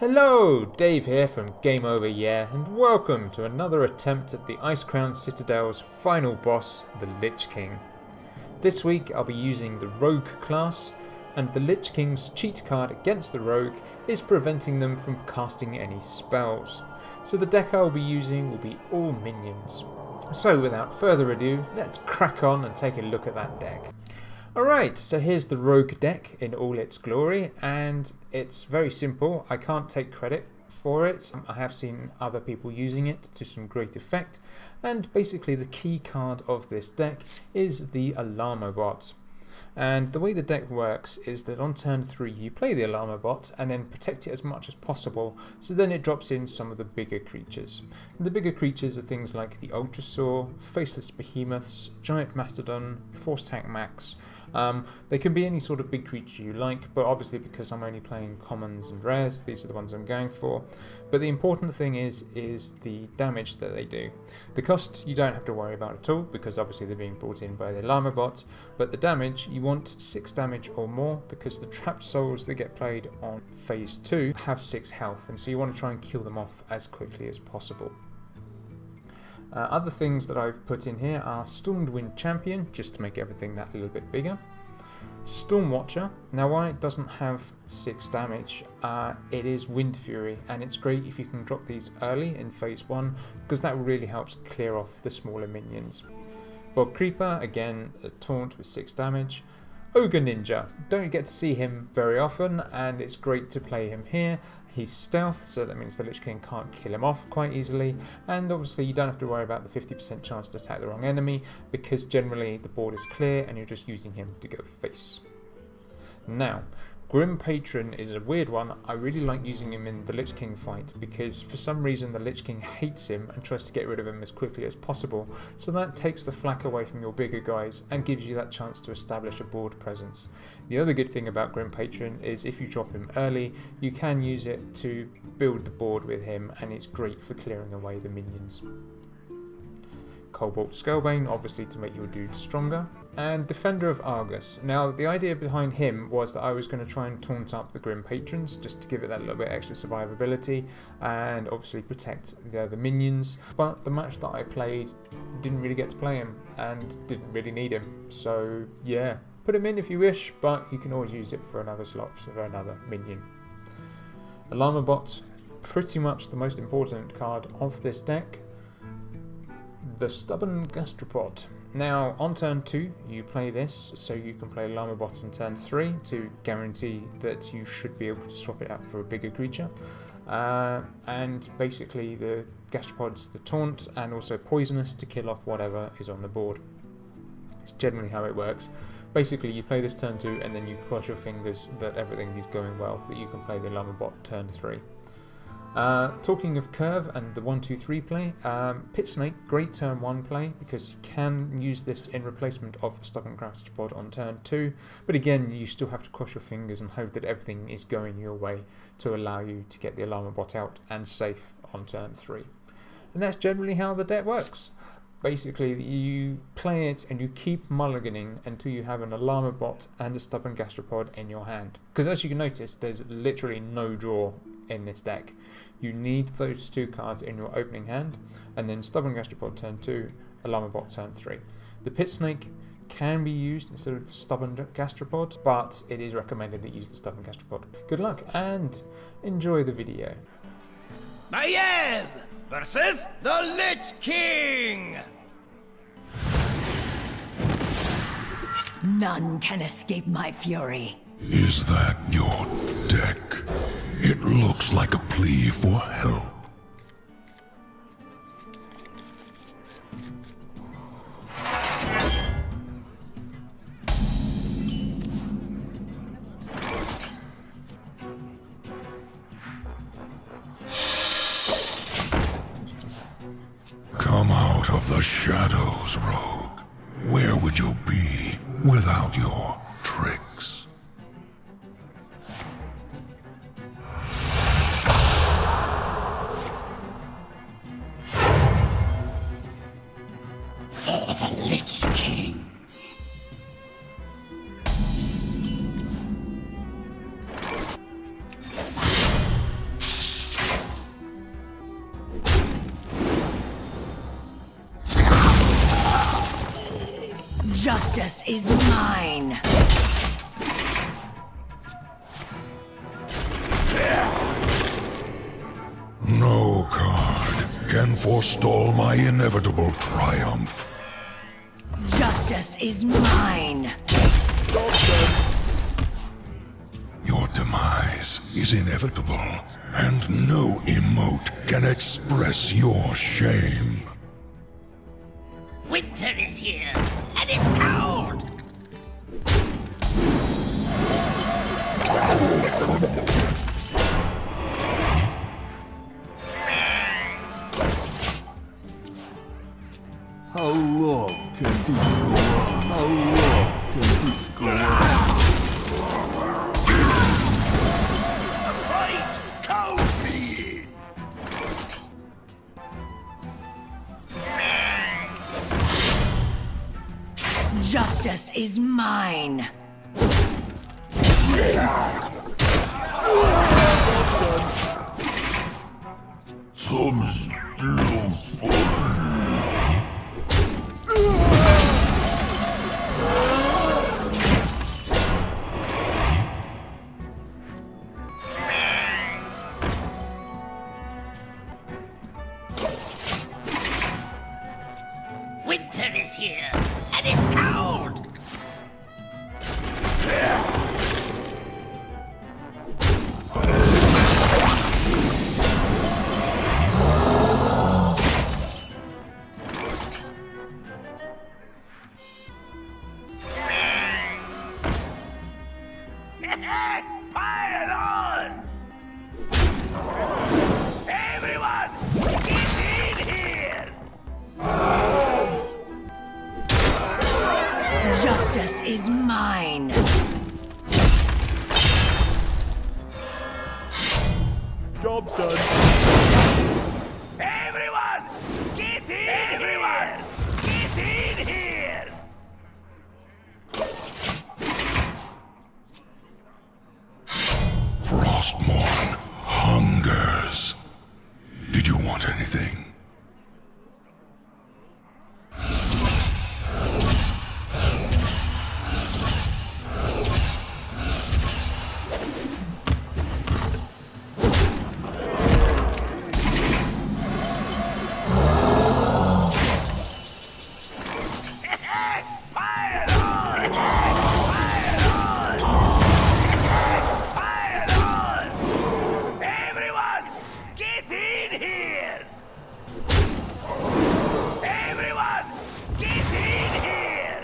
Hello, Dave here from Game Over Yeah, and welcome to another attempt at the Icecrown Citadel's final boss, the Lich King. This week I'll be using the Rogue class, and the Lich King's cheat card against the Rogue is preventing them from casting any spells. So the deck I'll be using will be all minions. So without further ado, let's crack on and take a look at that deck. Alright, so here's the Rogue deck in all its glory, and it's very simple. I can't take credit for it. I have seen other people using it to some great effect, and basically the key card of this deck is the Alarmobot. And the way the deck works is that on turn 3 you play the Alarmobot and then protect it as much as possible, so then it drops in some of the bigger creatures. And the bigger creatures are things like the Ultrasaur, Faceless Behemoths, Giant Mastodon, Force Tank Max. They can be any sort of big creature you like, but obviously because I'm only playing commons and rares, these are the ones I'm going for. But the important thing is the damage that they do. The cost you don't have to worry about at all, because obviously they're being brought in by the Alarmobot, but the damage, you want 6 damage or more, because the trapped souls that get played on phase 2 have 6 health, and so you want to try and kill them off as quickly as possible. Other things that I've put in here are Stormwind Champion, just to make everything that little bit bigger. Stormwatcher, now why it doesn't have 6 damage, it is Wind Fury, and it's great if you can drop these early in phase 1, because that really helps clear off the smaller minions. Bog Creeper, again a taunt with 6 damage. Ogre Ninja, don't get to see him very often, and it's great to play him here. He's stealth, so that means the Lich King can't kill him off quite easily, and obviously you don't have to worry about the 50% chance to attack the wrong enemy, because generally the board is clear and you're just using him to go face. Now, Grim Patron is a weird one. I really like using him in the Lich King fight, because for some reason the Lich King hates him and tries to get rid of him as quickly as possible, so that takes the flak away from your bigger guys and gives you that chance to establish a board presence. The other good thing about Grim Patron is if you drop him early, you can use it to build the board with him, and it's great for clearing away the minions. Cobalt Scalebane, obviously to make your dude stronger, and Defender of Argus. Now the idea behind him was that I was going to try and taunt up the Grim Patrons just to give it that little bit extra survivability and obviously protect the other minions, but the match that I played didn't really get to play him and didn't really need him, so yeah, put him in if you wish, but you can always use it for another slot for another minion. Alarmobot, pretty much the most important card of this deck. The Stubborn Gastropod. Now on turn 2 you play this, so you can play Alarmobot on turn 3 to guarantee that you should be able to swap it out for a bigger creature. And basically the Gastropod's the taunt and also poisonous to kill off whatever is on the board. It's generally how it works. Basically you play this turn 2 and then you cross your fingers that everything is going well, that you can play the Alarmobot turn 3. Talking of curve and the 1-2-3 play, Pit Snake, great turn 1 play, because you can use this in replacement of the Stubborn Gastropod on turn 2, but again you still have to cross your fingers and hope that everything is going your way to allow you to get the Alarmobot out and safe on turn 3. And that's generally how the deck works. Basically you play it and you keep mulliganing until you have an Alarmobot and a Stubborn Gastropod in your hand, because as you can notice there's literally no draw in this deck. You need those 2 cards in your opening hand, and then Stubborn Gastropod turn 2, Alarmobot turn 3. The Pit Snake can be used instead of the Stubborn Gastropod, but it is recommended that you use the Stubborn Gastropod. Good luck and enjoy the video. Maiev versus the Lich King! None can escape my fury. Is that your deck? It looks like a plea for help. Come out of the shadows, Rogue. Where would you be without your tricks? The Lich King. Justice is mine. No card can forestall my inevitable triumph. Justice is mine. Your demise is inevitable, and no emote can express your shame. Winter is here, and it's cold! How long can this go on? How long can this go on? Fight! Cold me! Justice is mine. Some still funny. Winter is here, and it's cold! Pile on! Everyone, get in here! Justice is mine. Job's done. Everyone, get in here! Get in here! Frostmourne hungers. Did you want anything? Pile on! Pile on! Pile on! Everyone, get in here! Everyone, get in here!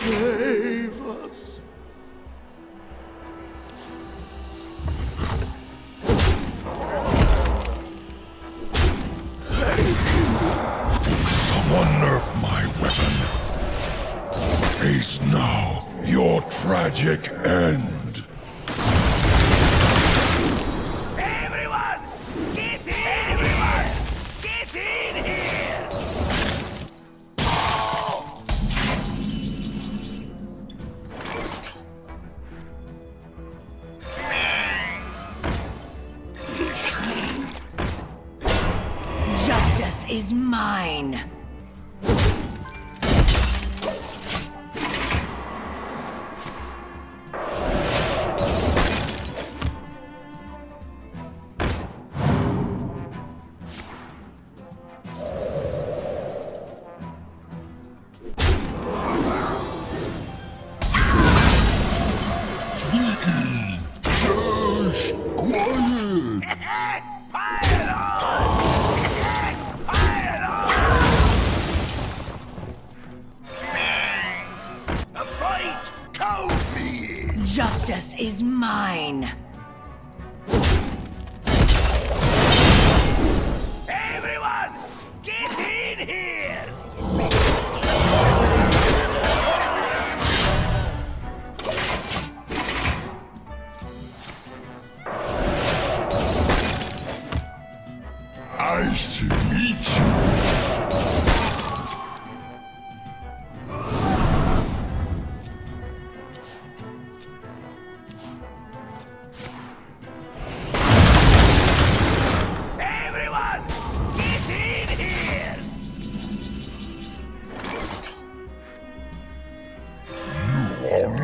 Save us. Someone nerf my weapon. Face now your tragic end. Everyone, get in! Everyone, get in here! Justice is mine. Shush! Quiet! Pile on! Pile on! A fight! Cold me! Justice is mine. Everyone, get in here! Nice to meet you.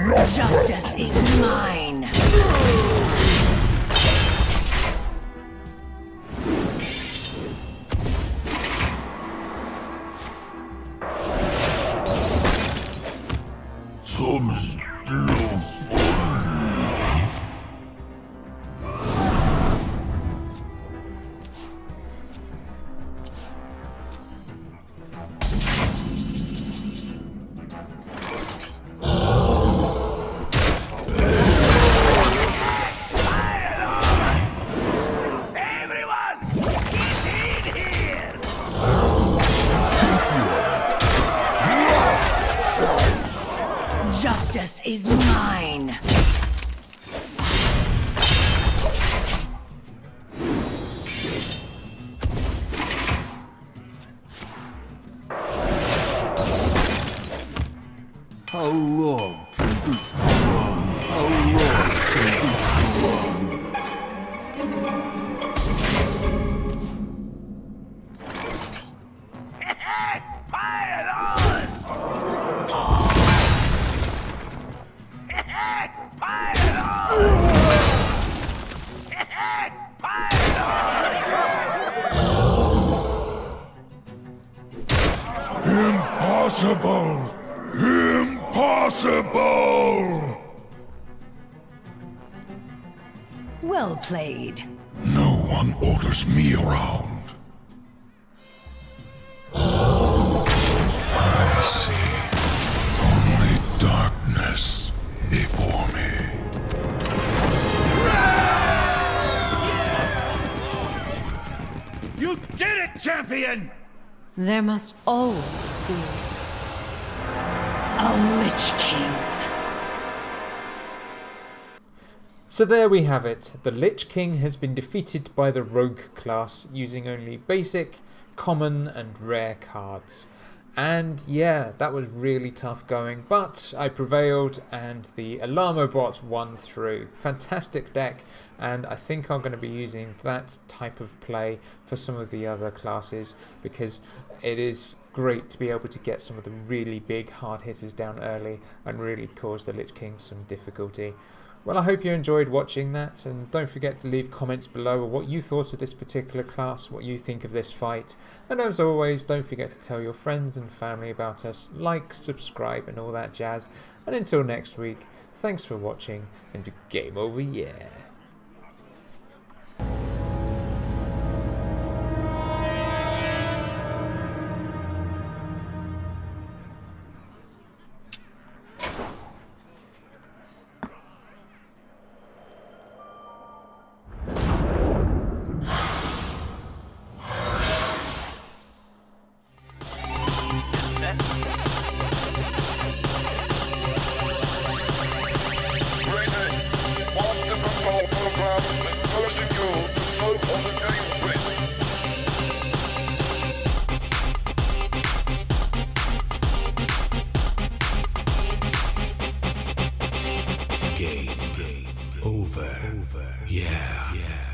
Justice is mine. Some stuff. Everyone, get in here! Justice is mine. How long can this go on? How long can this go on? Fire on! Fire on! Fire on! Impossible! Impossible! Well played. No one orders me around. I see only darkness before me. You did it, champion! There must always be a Lich King. So there we have it. The Lich King has been defeated by the Rogue class using only basic, common and rare cards. And yeah, that was really tough going, but I prevailed and the Alamo bot won through. Fantastic deck, and I think I'm going to be using that type of play for some of the other classes because it is great to be able to get some of the really big hard hitters down early and really cause the Lich King some difficulty. Well, I hope you enjoyed watching that, and don't forget to leave comments below of what you thought of this particular class, what you think of this fight, and as always, don't forget to tell your friends and family about us, like, subscribe and all that jazz, and until next week, thanks for watching, and game over, yeah! Game over. Yeah.